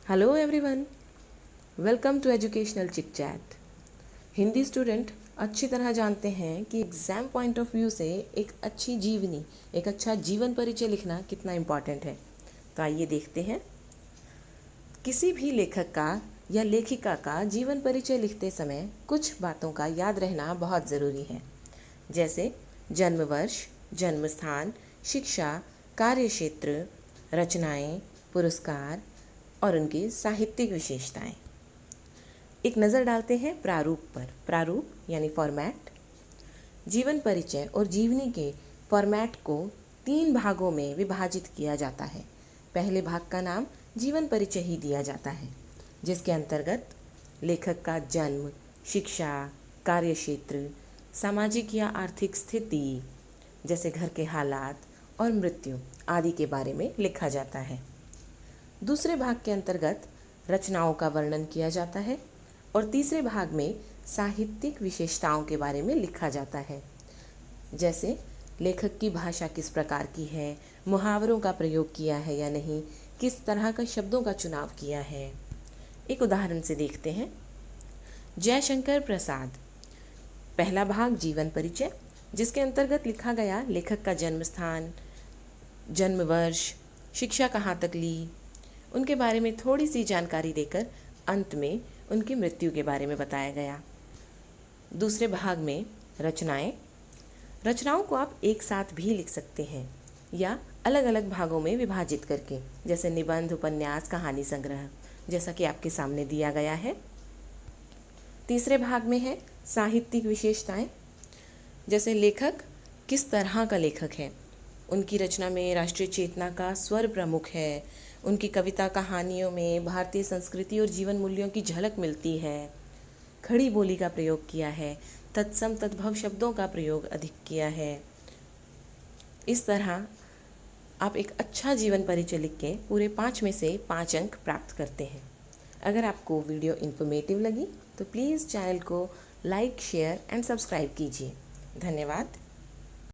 Hello everyone, welcome to educational chit chat. Hindi student अच्छी तरह जानते हैं कि एग्ज़ाम पॉइंट ऑफ व्यू से एक अच्छी जीवनी, एक अच्छा जीवन परिचय लिखना कितना इम्पॉर्टेंट है। तो आइए देखते हैं। किसी भी लेखक का या लेखिका का जीवन परिचय लिखते समय कुछ बातों का याद रहना बहुत ज़रूरी है, जैसे जन्म वर्ष, जन्म स्थान, शिक्षा, कार्यक्षेत्र, रचनाएं, पुरस्कार और उनकी साहित्यिक विशेषताएं। एक नज़र डालते हैं प्रारूप पर। प्रारूप यानी फॉर्मेट। जीवन परिचय और जीवनी के फॉर्मेट को 3 भागों में विभाजित किया जाता है। पहले भाग का नाम जीवन परिचय ही दिया जाता है, जिसके अंतर्गत लेखक का जन्म, शिक्षा, कार्यक्षेत्र, सामाजिक या आर्थिक स्थिति जैसे घर के हालात और मृत्यु आदि के बारे में लिखा जाता है। दूसरे भाग के अंतर्गत रचनाओं का वर्णन किया जाता है और तीसरे भाग में साहित्यिक विशेषताओं के बारे में लिखा जाता है, जैसे लेखक की भाषा किस प्रकार की है, मुहावरों का प्रयोग किया है या नहीं, किस तरह का शब्दों का चुनाव किया है। एक उदाहरण से देखते हैं। जयशंकर प्रसाद। पहला भाग जीवन परिचय, जिसके अंतर्गत लिखा गया लेखक का जन्म स्थान, जन्म वर्ष, शिक्षा कहाँ तक ली, उनके बारे में थोड़ी सी जानकारी देकर अंत में उनकी मृत्यु के बारे में बताया गया। दूसरे भाग में रचनाएं। रचनाओं को आप एक साथ भी लिख सकते हैं या अलग अलग भागों में विभाजित करके, जैसे निबंध, उपन्यास, कहानी संग्रह, जैसा कि आपके सामने दिया गया है। तीसरे भाग में है साहित्यिक विशेषताएं, जैसे लेखक किस तरह का लेखक है, उनकी रचना में राष्ट्रीय चेतना का स्वर प्रमुख है, उनकी कविता कहानियों में भारतीय संस्कृति और जीवन मूल्यों की झलक मिलती है, खड़ी बोली का प्रयोग किया है, तत्सम तद्भव शब्दों का प्रयोग अधिक किया है। इस तरह आप एक अच्छा जीवन परिचय लिख के पूरे 5 में से 5 अंक प्राप्त करते हैं। अगर आपको वीडियो इन्फॉर्मेटिव लगी तो प्लीज़ चैनल को लाइक, शेयर एंड सब्सक्राइब कीजिए। धन्यवाद।